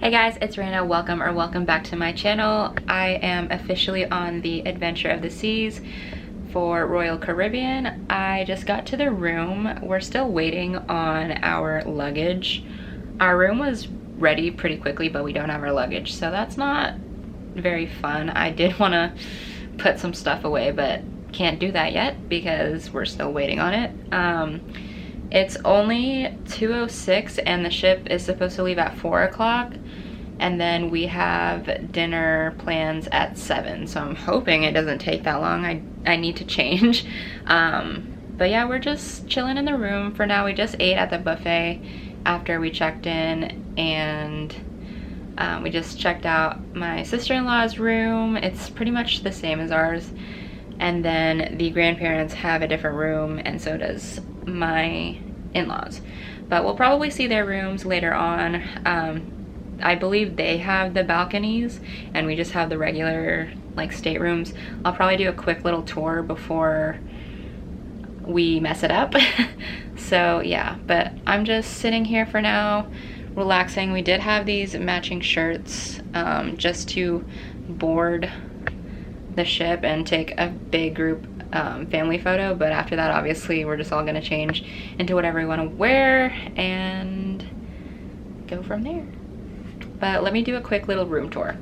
Hey guys, it's Reina. Welcome back to my channel. I am officially on the Adventure of the Seas for Royal Caribbean. I just got to the room. We're still waiting on our luggage. Our room was ready pretty quickly, but we don't have our luggage, so that's not very fun. I did want to put some stuff away, but can't do that yet because we're still waiting on it. It's only 2:06 and the ship is supposed to leave at 4 o'clock, and then we have dinner plans at 7, so I'm hoping it doesn't take that long. I need to change. But yeah, we're just chilling in the room for now. We just ate at the buffet after we checked in, and we just checked out my sister-in-law's room. It's pretty much the same as ours. And then the grandparents have a different room, and so does my in-laws. But we'll probably see their rooms later on. I believe they have the balconies, and we just have the regular like staterooms. I'll probably do a quick little tour before we mess it up. So yeah, but I'm just sitting here for now, relaxing. We did have these matching shirts just to board the ship and take a big group family photo, but after that obviously we're just all gonna change into whatever we want to wear and go from there. But let me do a quick little room tour.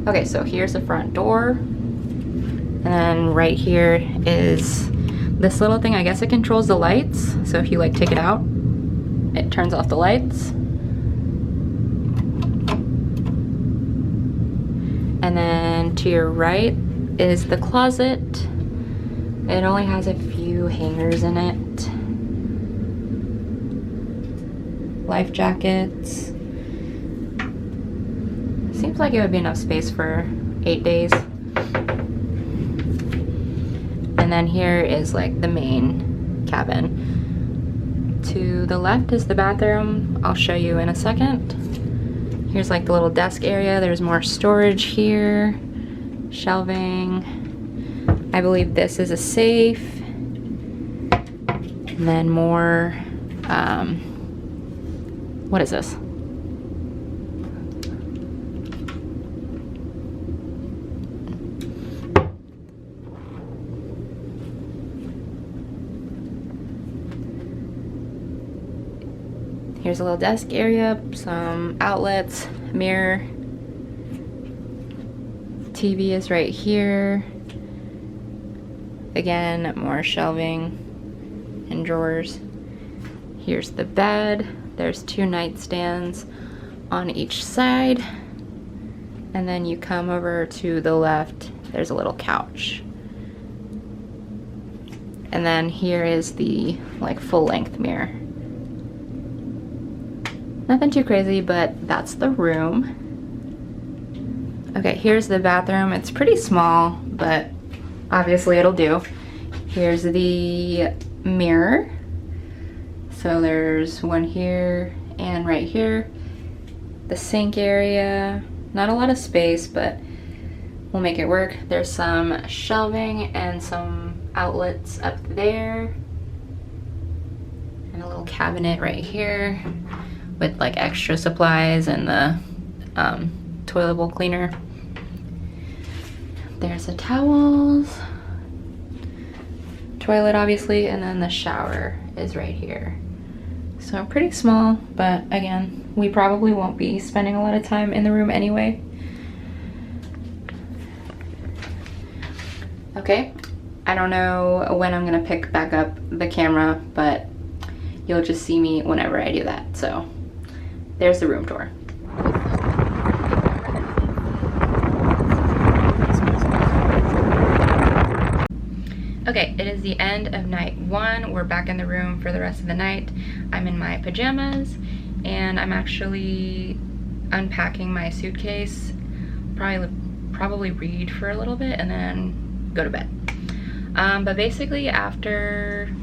Okay, so here's the front door, and then right here is this little thing. I guess it controls the lights, so if you like take it out, it turns off the lights. And then to your right is the closet. It only has a few hangers in it. Life jackets. Seems like it would be enough space for 8 days. And then here is like the main cabin. To the left is the bathroom. I'll show you in a second. Here's like the little desk area. There's more storage here. Shelving. I believe this is a safe. And then more, what is this? Here's a little desk area, some outlets, mirror. TV is right here. Again, more shelving and drawers. Here's the bed. There's 2 nightstands on each side. And then you come over to the left, there's a little couch. And then here is the like full-length mirror. Nothing too crazy, but that's the room. Okay, here's the bathroom. It's pretty small, but obviously it'll do. Here's the mirror. So there's one here and right here. The sink area. Not a lot of space, but we'll make it work. There's some shelving and some outlets up there. And a little cabinet right here with like extra supplies and the toilet bowl cleaner. There's the towels, toilet obviously, and then the shower is right here. So pretty small, but again, we probably won't be spending a lot of time in the room anyway. Okay, I don't know when I'm gonna pick back up the camera, but you'll just see me whenever I do that. So there's the room tour. Okay, it is the end of night 1. We're back in the room for the rest of the night. I'm in my pajamas, and I'm actually unpacking my suitcase. Probably read for a little bit and then go to bed. But basically after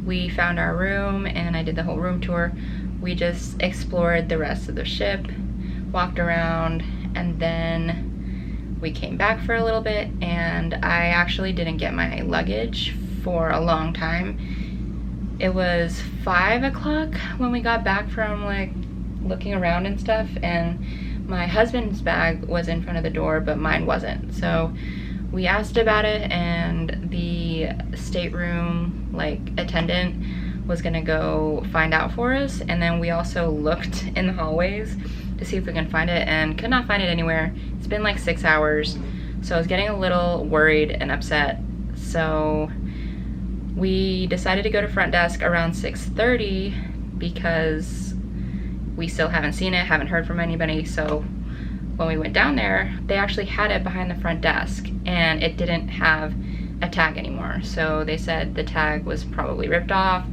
we found our room and I did the whole room tour, we just explored the rest of the ship, walked around, and then we came back for a little bit, and I actually didn't get my luggage for a long time. It was 5 o'clock when we got back from like looking around and stuff, and My husband's bag was in front of the door, but mine wasn't. So we asked about it, and the stateroom like attendant was gonna go find out for us. And then we also looked in the hallways to see if we can find it and could not find it anywhere. It's been like 6 hours. So I was getting a little worried and upset. So we decided to go to front desk around 6:30 because we still haven't seen it, haven't heard from anybody. So when we went down there, they actually had it behind the front desk and it didn't have a tag anymore. So they said the tag was probably ripped off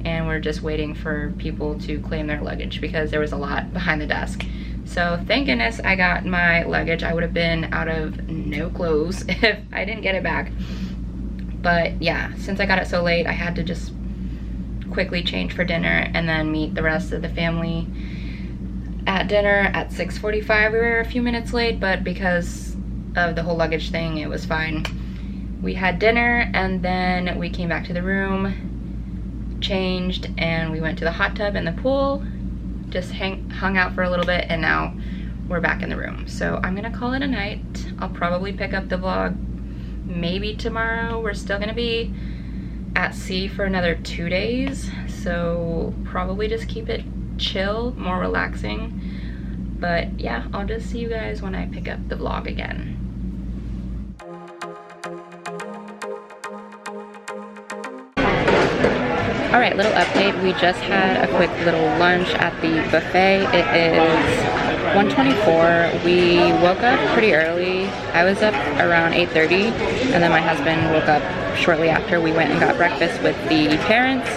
and we're just waiting for people to claim their luggage because there was a lot behind the desk. So thank goodness I got my luggage. I would have been out of no clothes if I didn't get it back. But yeah, since I got it so late, I had to just quickly change for dinner and then meet the rest of the family at dinner at 6:45. We were a few minutes late, but because of the whole luggage thing, it was fine. We had dinner and then we came back to the room, changed, and we went to the hot tub and the pool, just hung out for a little bit, and now we're back in the room. So I'm gonna call it a night. I'll probably pick up the vlog maybe tomorrow. We're still gonna be at sea for another 2 days, so probably just keep it chill, more relaxing. But yeah, I'll just see you guys when I pick up the vlog again. All right, little update. We just had a quick little lunch at the buffet. It is 1:24. We woke up pretty early. I was up around 8:30, and then my husband woke up shortly after. We went and got breakfast with the parents,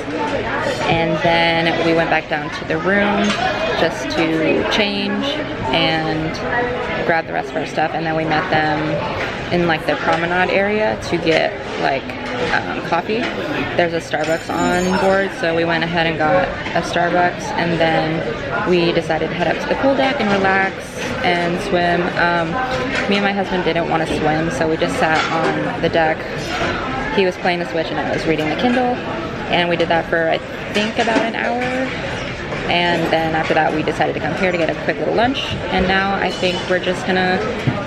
and then we went back down to the room just to change and grab the rest of our stuff, and then we met them in like the promenade area to get like coffee. There's a Starbucks on board, so we went ahead and got a Starbucks, and then we decided to head up to the pool deck and relax and swim. Me and my husband didn't want to swim, so we just sat on the deck. He was playing the Switch and I was reading the Kindle, and we did that for I think about an hour. And then after that we decided to come here to get a quick little lunch, and now I think we're just gonna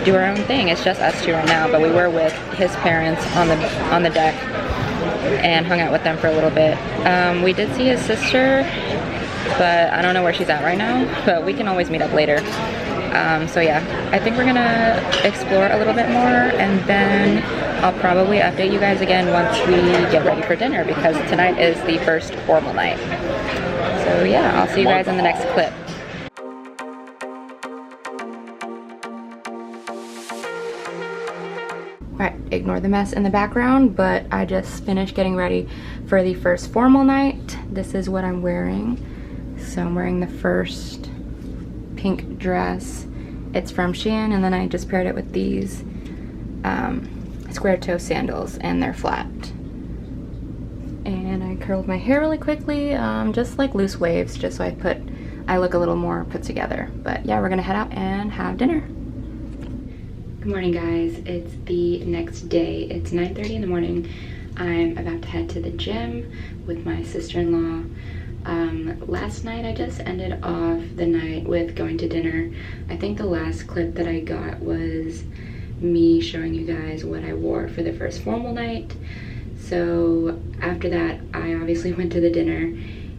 do our own thing. It's just us two right now, but we were with his parents on the deck and hung out with them for a little bit. We did see his sister, but I don't know where she's at right now, but we can always meet up later. So yeah, I think we're gonna explore a little bit more, and then I'll probably update you guys again once we get ready for dinner, because tonight is the first formal night. So yeah, I'll see you guys in the next clip. Alright, ignore the mess in the background, but I just finished getting ready for the first formal night. This is what I'm wearing. So I'm wearing the first pink dress. It's from Shein, and then I just paired it with these square toe sandals, and they're flat. And I curled my hair really quickly, just like loose waves, just so I look a little more put together. But yeah, we're gonna head out and have dinner. Good morning, guys. It's the next day. It's 9:30 in the morning. I'm about to head to the gym with my sister-in-law. Last night I just ended off the night with going to dinner. I think the last clip that I got was me showing you guys what I wore for the first formal night. So after that, I obviously went to the dinner,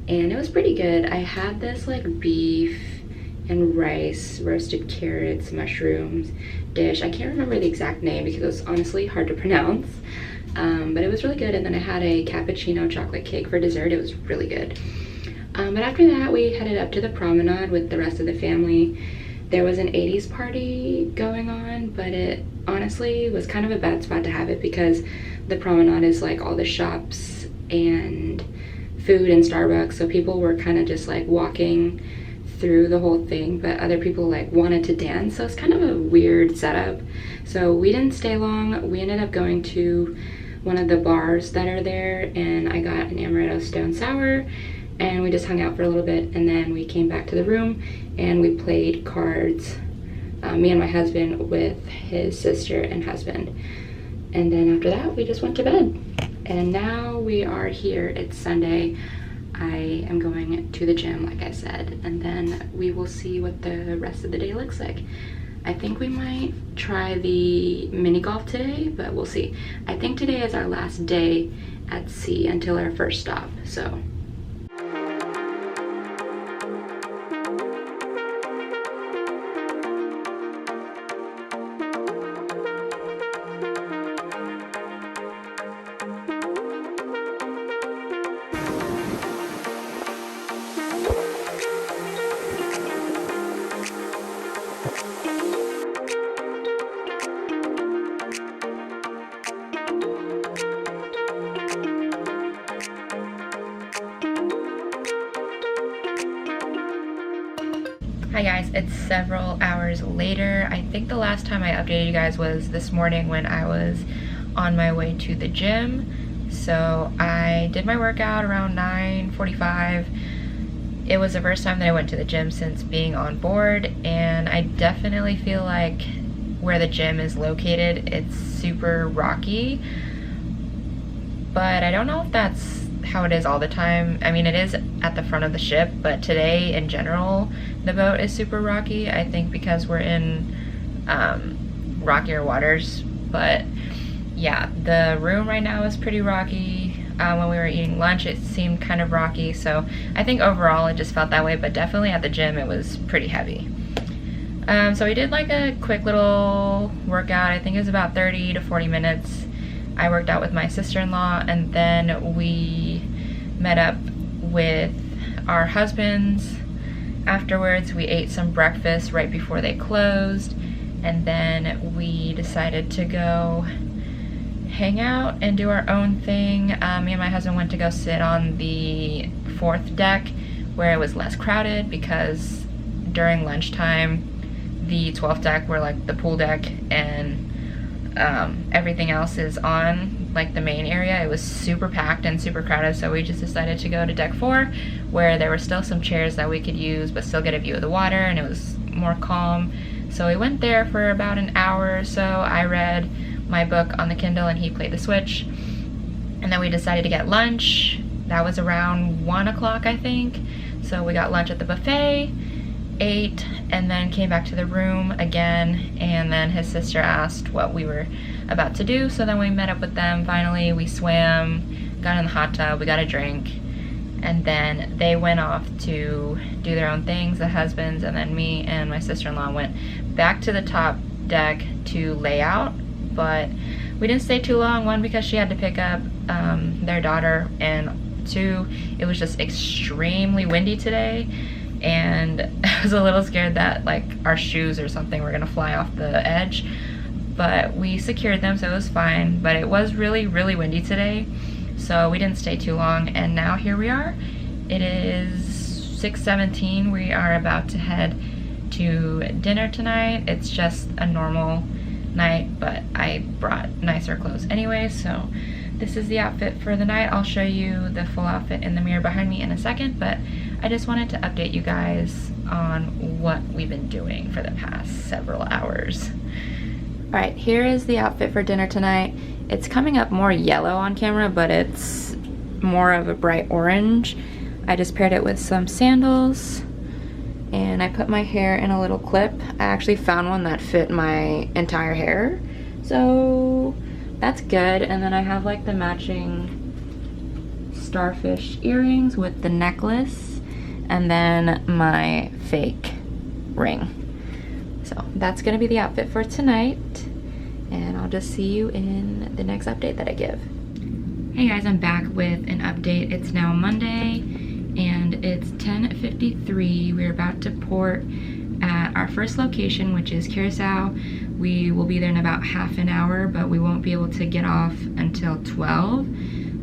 and it was pretty good. I had this like beef and rice, roasted carrots, mushrooms dish. I can't remember the exact name because it was honestly hard to pronounce, but it was really good. And then I had a cappuccino chocolate cake for dessert. It was really good. But after that, we headed up to the promenade with the rest of the family. There was an 80s party going on, but it honestly was kind of a bad spot to have it because the promenade is like all the shops and food and Starbucks, so people were kind of just like walking through the whole thing, but other people like wanted to dance, so it's kind of a weird setup. So we didn't stay long. We ended up going to one of the bars that are there, and I got an amaretto stone sour, and we just hung out for a little bit, and then we came back to the room and we played cards, me and my husband with his sister and husband. And then after that, we just went to bed. And now we are here. It's Sunday. I am going to the gym, like I said, and then we will see what the rest of the day looks like. I think we might try the mini golf today, but we'll see. I think today is our last day at sea until our first stop, so. Hi guys, it's several hours later. I think the last time I updated you guys was this morning when I was on my way to the gym. So I did my workout around 9:45. It was the first time that I went to the gym since being on board, and I definitely feel like where the gym is located, it's super rocky. But I don't know if that's how it is all the time. I mean, it is at the front of the ship, but today in general the boat is super rocky. I think because we're in rockier waters. But yeah, the room right now is pretty rocky. When we were eating lunch it seemed kind of rocky, so I think overall it just felt that way, but definitely at the gym it was pretty heavy. So we did like a quick little workout. I think it was about 30 to 40 minutes. I worked out with my sister-in-law, and then we met up with our husbands. Afterwards, we ate some breakfast right before they closed, and then we decided to go hang out and do our own thing. Me and my husband went to go sit on the 4th deck where it was less crowded, because during lunchtime, the 12th deck, where like the pool deck and everything else is on like the main area, it was super packed and super crowded, so we just decided to go to deck 4 where there were still some chairs that we could use but still get a view of the water, and it was more calm. So we went there for about an hour or so. I read my book on the Kindle and he played the Switch, and then we decided to get lunch. That was around 1 o'clock, I think. So we got lunch at the buffet, ate, and then came back to the room again, and then his sister asked what we were about to do, so then we met up with them. Finally, we swam, got in the hot tub, we got a drink, and then they went off to do their own things, the husbands, and then me and my sister-in-law went back to the top deck to lay out, but we didn't stay too long. 1, because she had to pick up their daughter, and 2, it was just extremely windy today, and I was a little scared that like our shoes or something were gonna fly off the edge, but we secured them, so it was fine. But it was really, really windy today, so we didn't stay too long, and now here we are. It is 6:17. We are about to head to dinner tonight. It's just a normal night, but I brought nicer clothes anyway, so this is the outfit for the night. I'll show you the full outfit in the mirror behind me in a second, but I just wanted to update you guys on what we've been doing for the past several hours. All right, here is the outfit for dinner tonight. It's coming up more yellow on camera, but it's more of a bright orange. I just paired it with some sandals, and I put my hair in a little clip. I actually found one that fit my entire hair, so that's good. And then I have like the matching starfish earrings with the necklace, and then my fake ring. So that's gonna be the outfit for tonight, and I'll just see you in the next update that I give. Hey guys, I'm back with an update. It's now Monday, and it's 10:53. We're about to port at our first location, which is Curacao. We will be there in about half an hour, but we won't be able to get off until 12.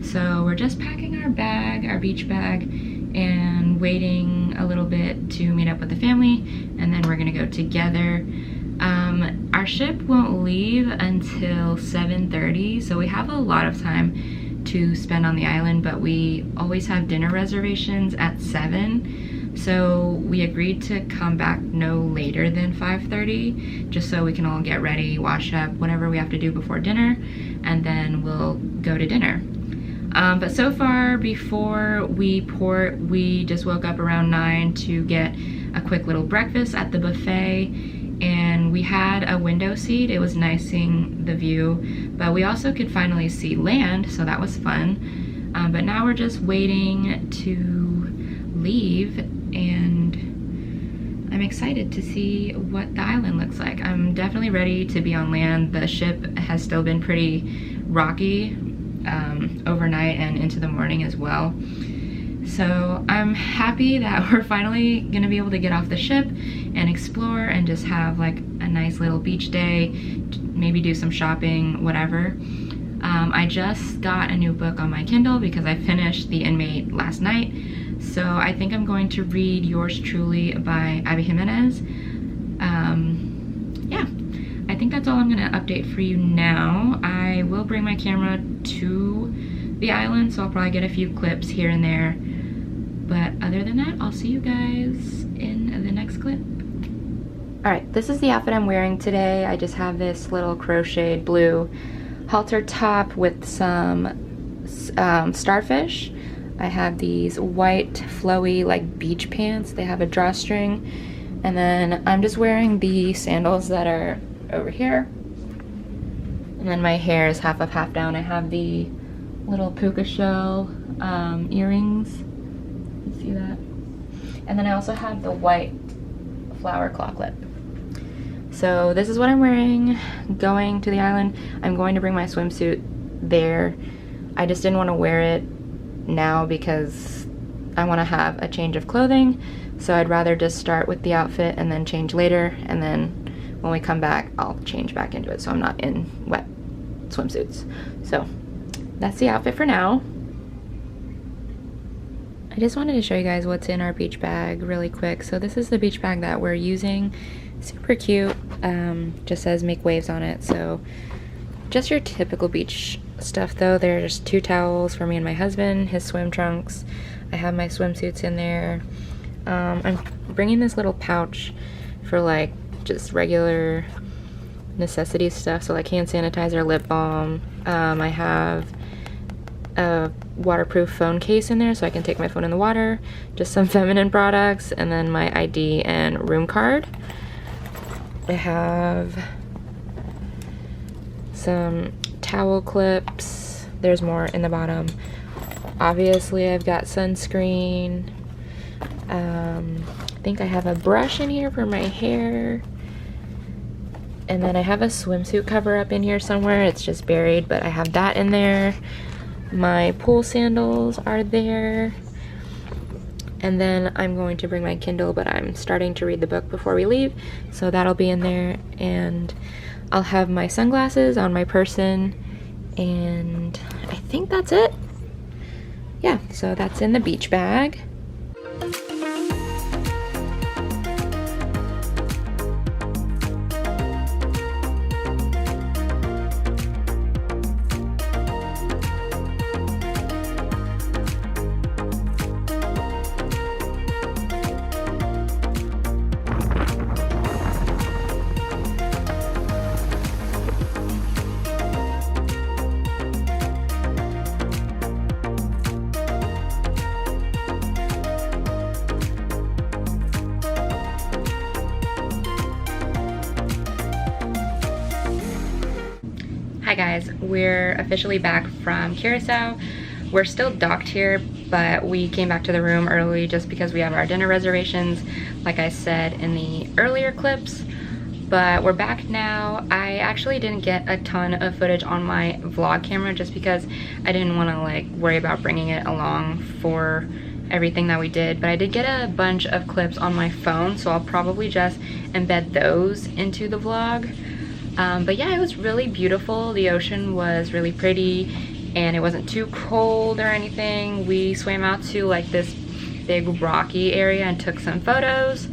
So we're just packing our bag, our beach bag, and waiting a little bit to meet up with the family, and then we're gonna go together. Our ship won't leave until 7:30, so we have a lot of time to spend on the island, but we always have dinner reservations at 7, so we agreed to come back no later than 5:30, just so we can all get ready, wash up, whatever we have to do before dinner, and then we'll go to dinner. But so far, before we port, we just woke up around 9 to get a quick little breakfast at the buffet, and we had a window seat. It was nice seeing the view, but we also could finally see land, so that was fun. But now we're just waiting to leave, and I'm excited to see what the island looks like. I'm definitely ready to be on land. The ship has still been pretty rocky overnight and into the morning as well. So I'm happy that we're finally gonna be able to get off the ship and explore and just have like a nice little beach day, maybe do some shopping, whatever. I just got a new book on my Kindle because I finished The Inmate last night. So I think I'm going to read Yours Truly by Abby Jimenez. Yeah, I think that's all I'm gonna update for you now. I will bring my camera to the island, so I'll probably get a few clips here and there. But other than that, I'll see you guys in the next clip. All right, this is the outfit I'm wearing today. I just have this little crocheted blue halter top with some starfish. I have these white flowy like beach pants. They have a drawstring. And then I'm just wearing the sandals that are over here. And then my hair is half up, half down. I have the little puka shell earrings. You see that? And then I also have the white flower claw clip. So this is what I'm wearing going to the island. I'm going to bring my swimsuit there. I just didn't want to wear it now because I want to have a change of clothing. So I'd rather just start with the outfit and then change later, and then when we come back I'll change back into it so I'm not in wet swimsuits. So that's the outfit for now. I just wanted to show you guys what's in our beach bag really quick. So this is the beach bag that we're using. Super cute. Just says make waves on it. So just your typical beach stuff though. There's 2 towels for me and my husband, his swim trunks. I have my swimsuits in there. I'm bringing this little pouch for like just regular necessity stuff, so like hand sanitizer, lip balm. I have a waterproof phone case in there so I can take my phone in the water, just some feminine products, and then my ID and room card. I have some towel clips. There's more in the bottom. Obviously I've got sunscreen. I think I have a brush in here for my hair. And then I have a swimsuit cover up in here somewhere. It's just buried, but I have that in there. My pool sandals are there. And then I'm going to bring my Kindle, but I'm starting to read the book before we leave, so that'll be in there. And I'll have my sunglasses on my person, and I think that's it. Yeah, so that's in the beach bag. Hi guys, we're officially back from Curacao. We're still docked here, but we came back to the room early just because we have our dinner reservations, like I said in the earlier clips. But we're back now. I actually didn't get a ton of footage on my vlog camera just because I didn't want to like worry about bringing it along for everything that we did, but I did get a bunch of clips on my phone, so I'll probably just embed those into the vlog. But yeah, it was really beautiful. The ocean was really pretty and it wasn't too cold or anything. We swam out to like this big rocky area and took some photos,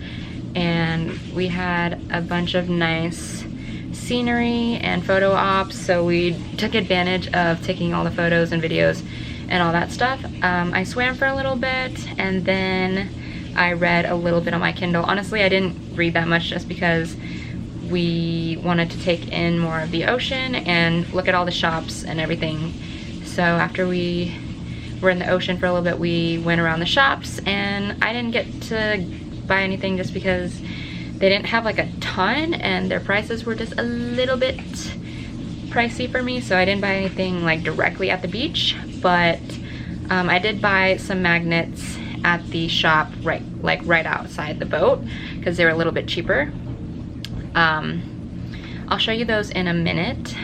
and we had a bunch of nice scenery and photo ops, so we took advantage of taking all the photos and videos and all that stuff. I swam for a little bit and then I read a little bit on my Kindle. Honestly, I didn't read that much just because we wanted to take in more of the ocean and look at all the shops and everything. So after we were in the ocean for a little bit, we went around the shops, and I didn't get to buy anything just because they didn't have like a ton and their prices were just a little bit pricey for me, so I didn't buy anything like directly at the beach. But I did buy some magnets at the shop right outside the boat because they were a little bit cheaper. I'll show you those in a minute,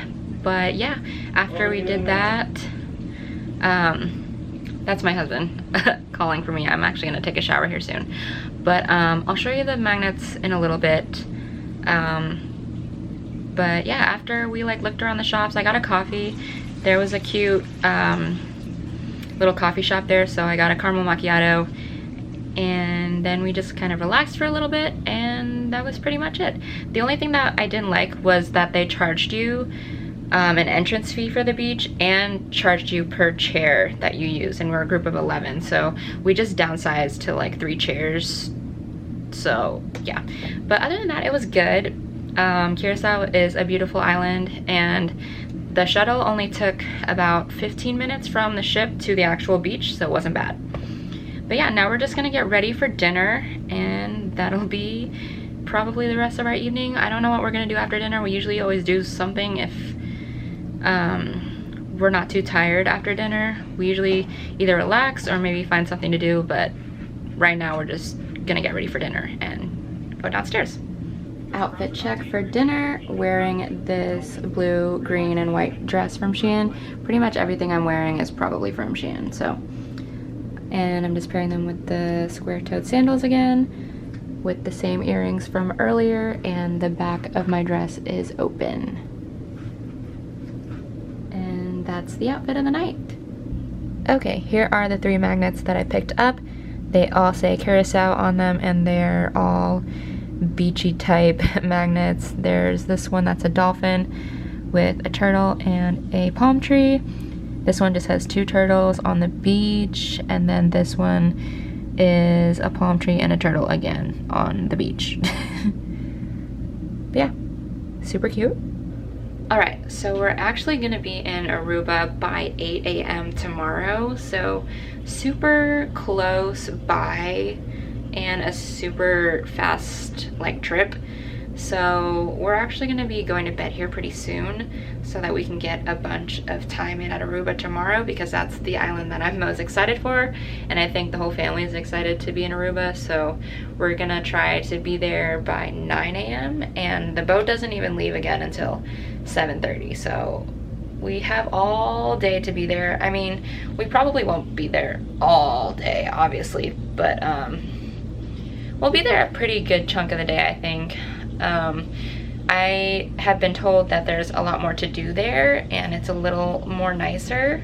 but yeah, after we did that, that's my husband calling for me. I'm actually gonna take a shower here soon, but I'll show you the magnets in a little bit. But yeah, after we like looked around the shops, I got a coffee. There was a cute little coffee shop there, so I got a caramel macchiato, and then we just kind of relaxed for a little bit, and that was pretty much it. The only thing that I didn't like was that they charged you an entrance fee for the beach and charged you per chair that you use, and we're a group of 11, so we just downsized to like 3 chairs. So yeah, but other than that, it was good. Curacao is a beautiful island, and the shuttle only took about 15 minutes from the ship to the actual beach, so it wasn't bad. But yeah, now we're just gonna get ready for dinner, and that'll be probably the rest of our evening. I don't know what we're gonna do after dinner. We usually always do something if we're not too tired after dinner. We usually either relax or maybe find something to do, but right now we're just gonna get ready for dinner and go downstairs. Outfit check for dinner, wearing this blue, green, and white dress from Shein. Pretty much everything I'm wearing is probably from Shein, so. And I'm just pairing them with the square-toed sandals again, with the same earrings from earlier, and the back of my dress is open. And that's the outfit of the night. Okay, here are the 3 magnets that I picked up. They all say Curacao on them, and they're all beachy type magnets. There's this one that's a dolphin with a turtle and a palm tree. This one just has 2 turtles on the beach, and then this one is a palm tree and a turtle again on the beach. But yeah, super cute. Alright, so we're actually gonna be in Aruba by 8 a.m. tomorrow, so super close by and a super fast like trip. So we're actually going to be going to bed here pretty soon so that we can get a bunch of time in at Aruba tomorrow, because that's the island that I'm most excited for, and I think the whole family is excited to be in Aruba. So we're gonna try to be there by 9 a.m. and the boat doesn't even leave again until 7:30, so we have all day to be there. I mean, we probably won't be there all day, obviously, but we'll be there a pretty good chunk of the day, I think. I have been told that there's a lot more to do there, and it's a little more nicer.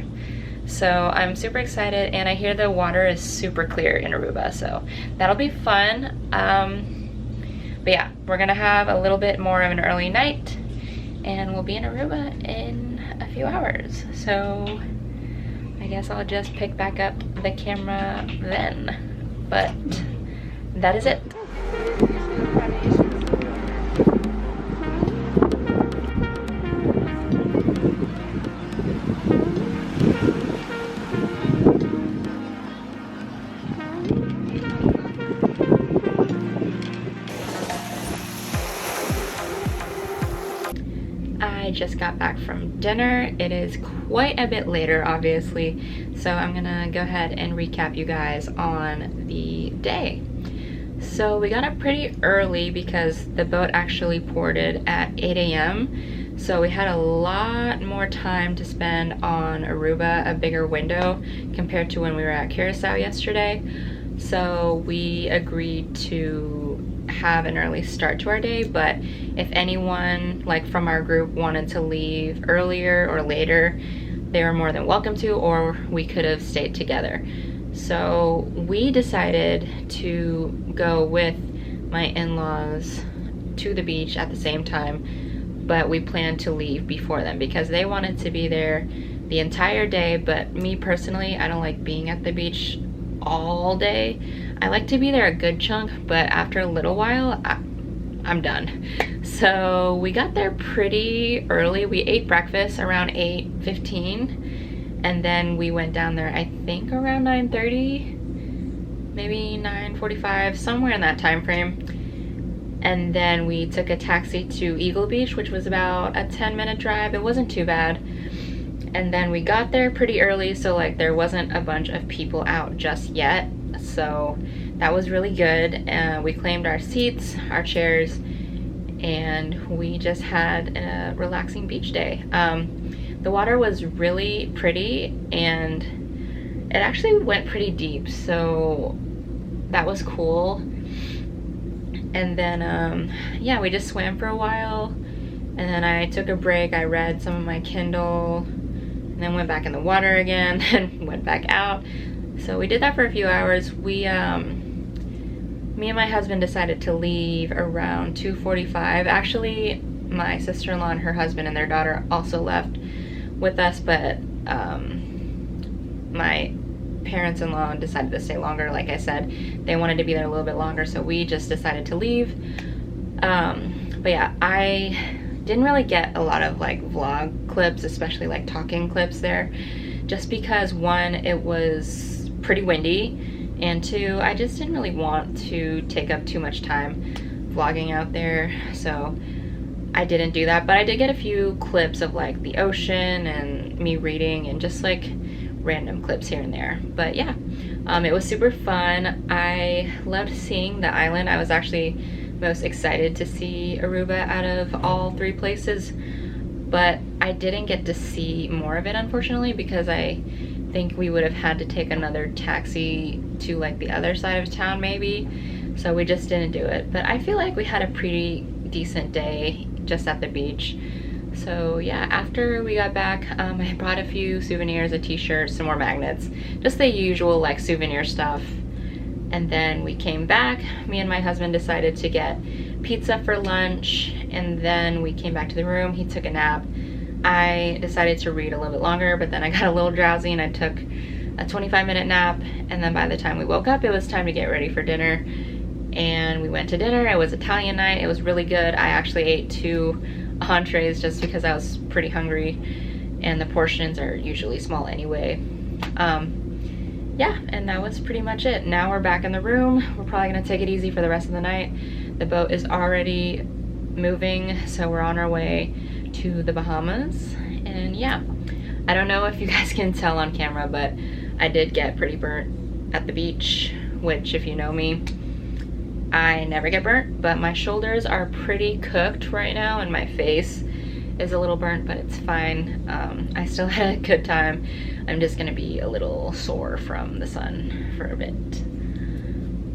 So I'm super excited, and I hear the water is super clear in Aruba, so that'll be fun. But yeah, we're gonna have a little bit more of an early night, and we'll be in Aruba in a few hours. So I guess I'll just pick back up the camera then. But that is it. I just got back from dinner. It is quite a bit later, obviously, so I'm gonna go ahead and recap you guys on the day. So we got up pretty early because the boat actually ported at 8 a.m. So we had a lot more time to spend on Aruba, a bigger window compared to when we were at Curacao yesterday. So we agreed to have an early start to our day, but if anyone like from our group wanted to leave earlier or later, they were more than welcome to, or we could have stayed together. So we decided to go with my in-laws to the beach at the same time, but we planned to leave before them because they wanted to be there the entire day. But me personally, I don't like being at the beach all day. I like to be there a good chunk, but after a little while, I'm done. So we got there pretty early. We ate breakfast around 8:15, And then we went down there, I think around 9:30, maybe 9:45, somewhere in that time frame. And then we took a taxi to Eagle Beach, which was about a 10-minute drive. It wasn't too bad. And then we got there pretty early, so like there wasn't a bunch of people out just yet. So that was really good. We claimed our seats, our chairs, and we just had a relaxing beach day. The water was really pretty and it actually went pretty deep, so that was cool. And then yeah, we just swam for a while, and then I took a break. I read some of my Kindle and then went back in the water again and went back out. So we did that for a few hours. Me and my husband decided to leave around 2:45. Actually, my sister-in-law and her husband and their daughter also left with us, but my parents-in-law decided to stay longer. Like I said, they wanted to be there a little bit longer, so we just decided to leave. But yeah, I didn't really get a lot of like vlog clips, especially like talking clips there, just because one, it was pretty windy, and two, I just didn't really want to take up too much time vlogging out there, so I didn't do that. But I did get a few clips of like the ocean and me reading and just like random clips here and there. But yeah, it was super fun. I loved seeing the island. I was actually most excited to see Aruba out of all three places, but I didn't get to see more of it, unfortunately, because I think we would have had to take another taxi to like the other side of town maybe, so we just didn't do it. But I feel like we had a pretty decent day just at the beach. So yeah, after we got back, I brought a few souvenirs, a t-shirt, some more magnets, just the usual like souvenir stuff. And then we came back. Me and my husband decided to get pizza for lunch, and then we came back to the room. He took a nap. I decided to read a little bit longer, but then I got a little drowsy and I took a 25-minute nap, and then by the time we woke up, it was time to get ready for dinner. And we went to dinner. It was Italian night. It was really good. I actually ate 2 entrees just because I was pretty hungry, and the portions are usually small anyway. Yeah, and that was pretty much it. Now we're back in the room. We're probably gonna take it easy for the rest of the night. The boat is already moving, so we're on our way to the Bahamas. And yeah, I don't know if you guys can tell on camera, but I did get pretty burnt at the beach, which if you know me, I never get burnt, but my shoulders are pretty cooked right now and my face is a little burnt, but it's fine. I still had a good time. I'm just gonna be a little sore from the sun for a bit.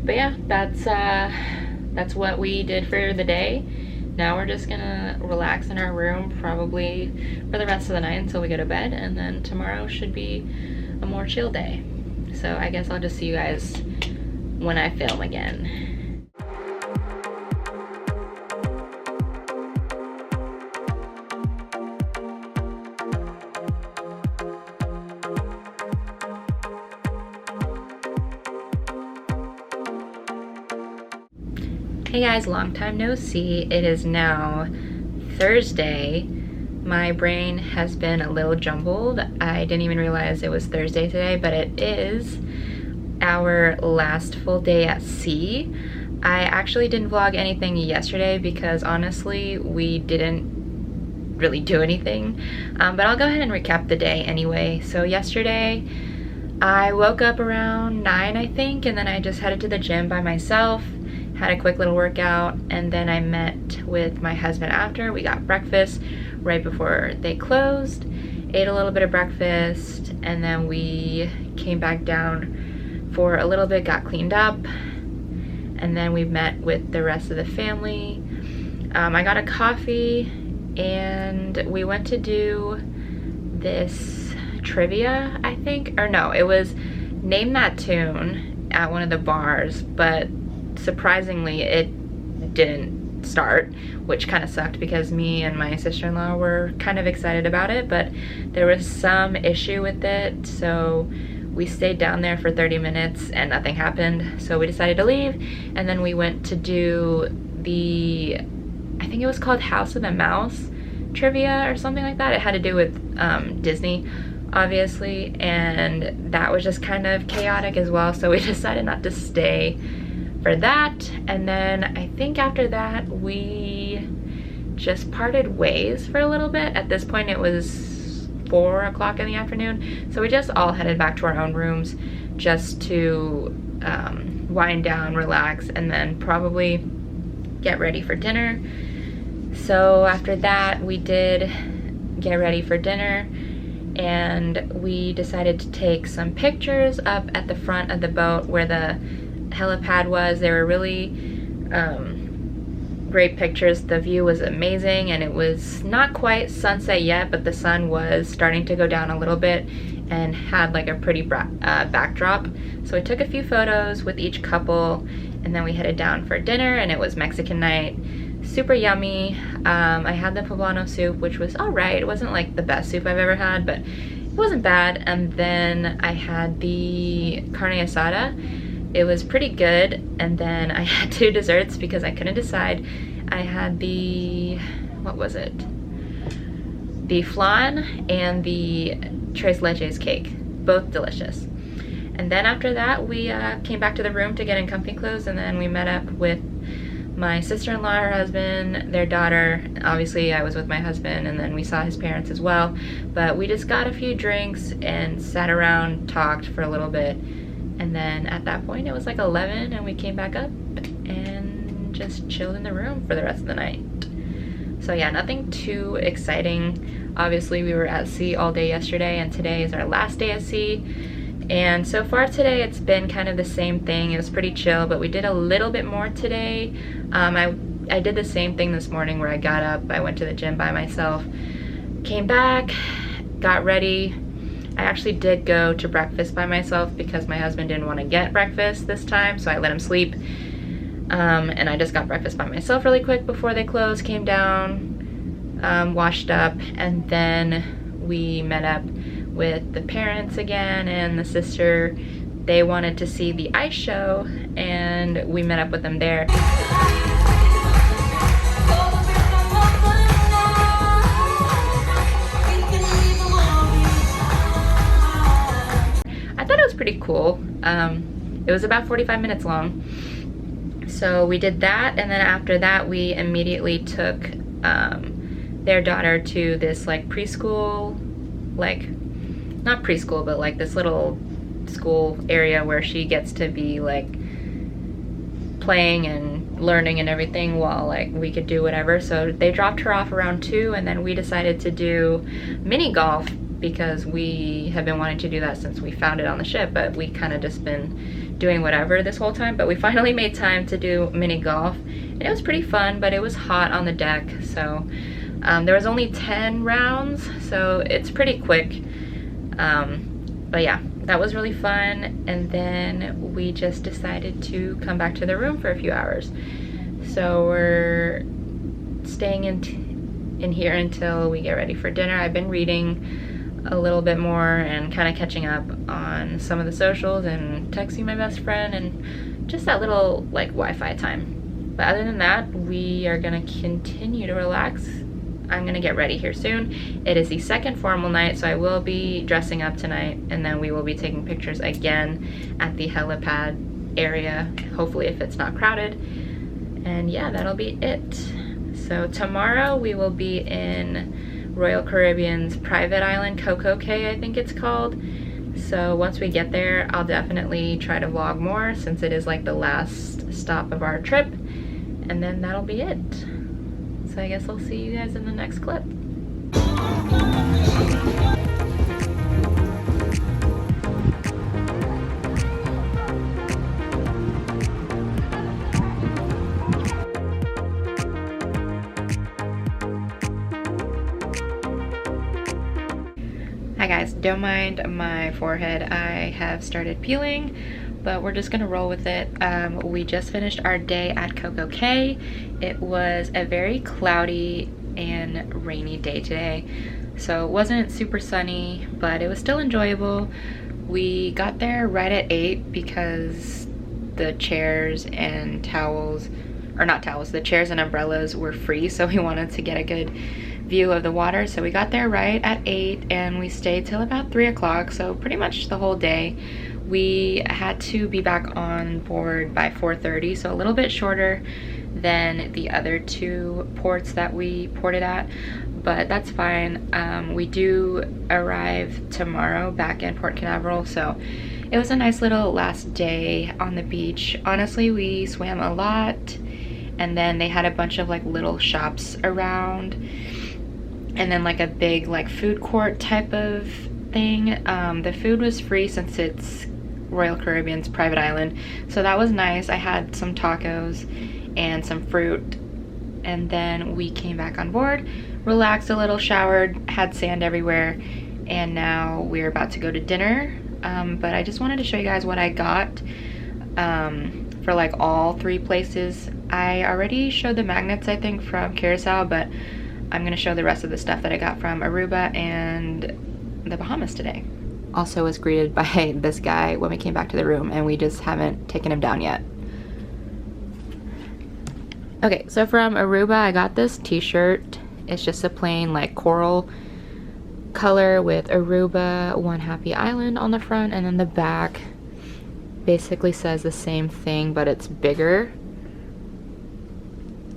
But yeah, that's what we did for the day. Now we're just gonna relax in our room probably for the rest of the night until we go to bed, and then tomorrow should be a more chill day. So I guess I'll just see you guys when I film again. Hey guys, long time no see. It is now Thursday. My brain has been a little jumbled. I didn't even realize it was Thursday today, but it is our last full day at sea. I actually didn't vlog anything yesterday because honestly, we didn't really do anything. But I'll go ahead and recap the day anyway. So yesterday, I woke up around 9, I think, and then I just headed to the gym by myself. Had a quick little workout, and then I met with my husband after. We got breakfast right before they closed, ate a little bit of breakfast, and then we came back down for a little bit, got cleaned up, and then we met with the rest of the family. I got a coffee, and we went to do this trivia, I think, or no, it was Name That Tune at one of the bars, but surprisingly it didn't start, which kind of sucked because me and my sister-in-law were kind of excited about it, but there was some issue with it, so we stayed down there for 30 minutes and nothing happened, so we decided to leave. And then we went to do the, I think it was called House of the Mouse trivia or something like that. It had to do with Disney. obviously, and that was just kind of chaotic as well, so we decided not to stay for that. And then I think after that we just parted ways for a little bit. At this point it was 4 o'clock in the afternoon, so we just all headed back to our own rooms just to wind down, relax, and then probably get ready for dinner. So after that we did get ready for dinner, and we decided to take some pictures up at the front of the boat where the helipad was. They were really great pictures. The view was amazing, and it was not quite sunset yet, but the sun was starting to go down a little bit and had like a pretty backdrop. So we took a few photos with each couple, and then we headed down for dinner, and it was Mexican night. Super yummy. I had the poblano soup, which was alright. It wasn't like the best soup I've ever had, but it wasn't bad. And then I had the carne asada. It was pretty good. And then I had 2 desserts because I couldn't decide. I had the, what was it? The flan and the tres leches cake. Both delicious. And then after that, we came back to the room to get in comfy clothes, and then we met up with my sister-in-law, her husband, their daughter. Obviously I was with my husband, and then we saw his parents as well. But we just got a few drinks and sat around, talked for a little bit, and then at that point it was like 11, and we came back up and just chilled in the room for the rest of the night. So yeah, nothing too exciting. Obviously we were at sea all day yesterday, and today is our last day at sea. And so far today it's been kind of the same thing. It was pretty chill, but we did a little bit more today. I did the same thing this morning where I got up, I went to the gym by myself, came back, got ready. I actually did go to breakfast by myself because my husband didn't want to get breakfast this time, so I let him sleep. And I just got breakfast by myself really quick before they closed, came down, washed up, and then we met up with the parents again and the sister. They wanted to see the ice show, and we met up with them there. I thought it was pretty cool. It was about 45 minutes long. So we did that, and then after that we immediately took their daughter to this like preschool, like not preschool, but like this little school area where she gets to be like playing and learning and everything while like we could do whatever. So they dropped her off around 2, and then we decided to do mini golf because we have been wanting to do that since we found it on the ship, but we kind of just been doing whatever this whole time. But we finally made time to do mini golf, and it was pretty fun, but it was hot on the deck. So there was only 10 rounds, so it's pretty quick. But yeah, that was really fun. And then we just decided to come back to the room for a few hours. So we're staying in here until we get ready for dinner. I've been reading a little bit more and kind of catching up on some of the socials and texting my best friend and just that little like Wi-Fi time. But other than that, we are gonna continue to relax. I'm gonna get ready here soon. It is the second formal night, so I will be dressing up tonight, and then we will be taking pictures again at the helipad area, hopefully if it's not crowded. And yeah, that'll be it. So tomorrow we will be in Royal Caribbean's private island, Coco Cay, I think it's called. So once we get there, I'll definitely try to vlog more since it is like the last stop of our trip, and then that'll be it. So I guess I'll see you guys in the next clip. Hi guys, don't mind my forehead. I have started peeling, but we're just gonna roll with it. We just finished our day at Coco Cay. It was a very cloudy and rainy day today, so it wasn't super sunny, but it was still enjoyable. We got there right at 8 because the chairs and towels, or not towels, the chairs and umbrellas were free, so we wanted to get a good view of the water. So we got there right at 8 and we stayed till about 3 o'clock, so pretty much the whole day. We had to be back on board by 4:30, so a little bit shorter than the other 2 ports that we ported at, but that's fine. We do arrive tomorrow back in Port Canaveral, so it was a nice little last day on the beach. Honestly, we swam a lot, and then they had a bunch of like little shops around, and then like a big like food court type of thing. The food was free since it's Royal Caribbean's private island, so that was nice. I had some tacos and some fruit, and then we came back on board, relaxed a little, showered, had sand everywhere, and now we're about to go to dinner. But I just wanted to show you guys what I got for like all 3 places. I already showed the magnets, I think, from Curacao, but I'm gonna show the rest of the stuff that I got from Aruba and the Bahamas today. Also was greeted by this guy when we came back to the room, and we just haven't taken him down yet. Okay, so from Aruba I got this t-shirt. It's just a plain like coral color with Aruba, One Happy Island on the front, and then the back basically says the same thing, but it's bigger.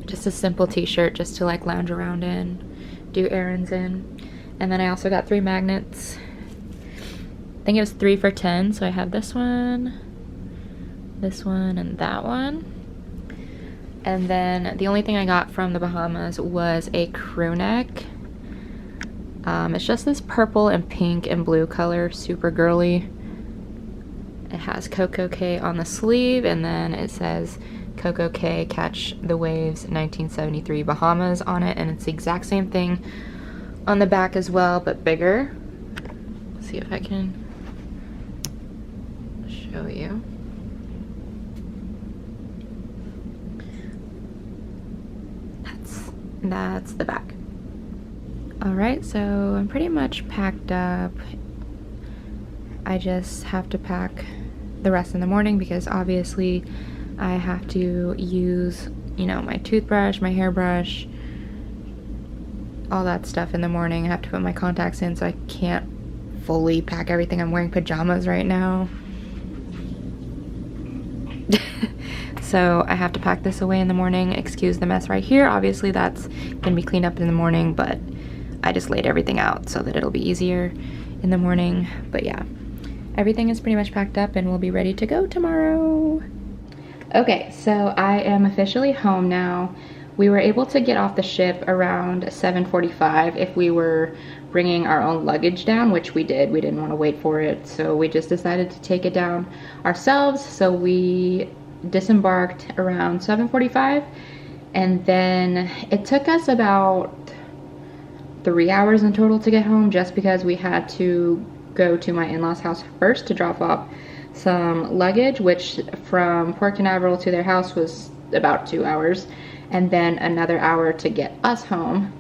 Just a simple t-shirt just to like lounge around in, do errands in. And then I also got 3 magnets. I think it was 3 for $10, so I have this one, and that one. And then the only thing I got from the Bahamas was a crew neck. It's just this purple and pink and blue color, super girly. It has Coco Cay on the sleeve, and then it says Coco Cay Catch the Waves 1973 Bahamas on it, and it's the exact same thing on the back as well, but bigger. Let's see if I can show you. That's the back. Alright, so I'm pretty much packed up. I just have to pack the rest in the morning because obviously I have to use, you know, my toothbrush, my hairbrush, all that stuff in the morning. I have to put my contacts in, so I can't fully pack everything. I'm wearing pajamas right now. So I have to pack this away in the morning. Excuse the mess right here. Obviously that's gonna be cleaned up in the morning, but I just laid everything out so that it'll be easier in the morning. But yeah, everything is pretty much packed up and we'll be ready to go tomorrow. Okay, so I am officially home now. We were able to get off the ship around 7:45 if we were bringing our own luggage down, which we did. We didn't want to wait for it, so we just decided to take it down ourselves. So we disembarked around 7:45, and then it took us about 3 hours in total to get home, just because we had to go to my in-laws house first to drop off some luggage, which from Port Canaveral to their house was about 2 hours, and then another hour to get us home.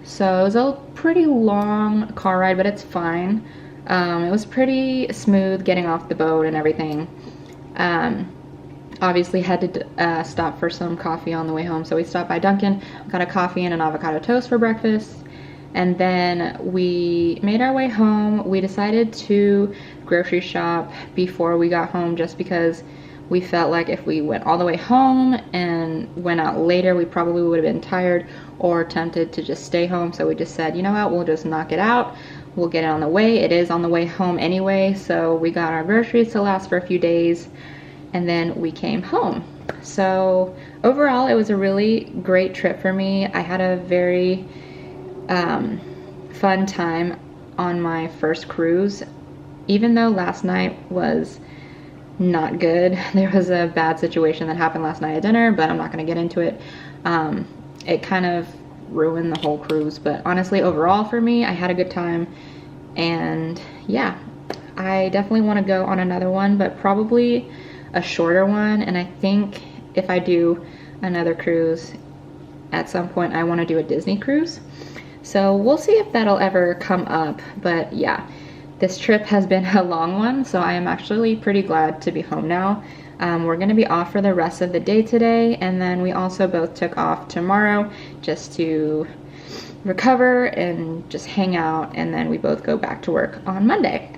So it was a pretty long car ride, but it's fine. It was pretty smooth getting off the boat and everything. Obviously had to stop for some coffee on the way home, so we stopped by Dunkin', got a coffee and an avocado toast for breakfast, and then we made our way home. We decided to grocery shop before we got home, just because we felt like if we went all the way home and went out later, we probably would have been tired or tempted to just stay home. So we just said, you know what, we'll just knock it out. We'll get it on the way. It is on the way home anyway, so we got our groceries to last for a few days, and then we came home. So overall, it was a really great trip for me. I had a very fun time on my first cruise, even though last night was not good. There was a bad situation that happened last night at dinner, but I'm not going to get into it. It kind of ruined the whole cruise, but honestly, overall for me, I had a good time, and yeah, I definitely want to go on another one, but probably a shorter one. And I think if I do another cruise at some point, I want to do a Disney cruise. So we'll see if that'll ever come up. But yeah, this trip has been a long one, so I am actually pretty glad to be home now. We're going to be off for the rest of the day today, and then we also both took off tomorrow just to recover and just hang out, and then we both go back to work on Monday.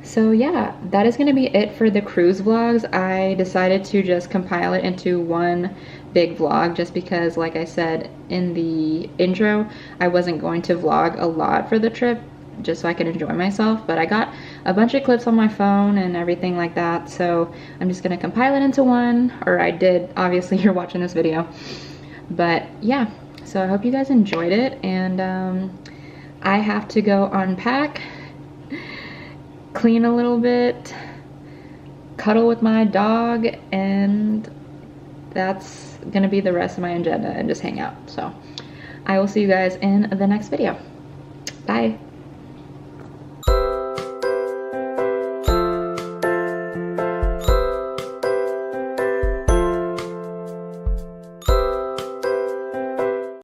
So yeah, that is going to be it for the cruise vlogs. I decided to just compile it into one big vlog just because, like I said in the intro, I wasn't going to vlog a lot for the trip just so I could enjoy myself, but I got a bunch of clips on my phone and everything like that, so I'm just going to compile it into one, or I did, obviously you're watching this video. But yeah, so I hope you guys enjoyed it, and I have to go unpack, clean a little bit, cuddle with my dog, and that's gonna be the rest of my agenda, and just hang out. So I will see you guys in the next video. Bye.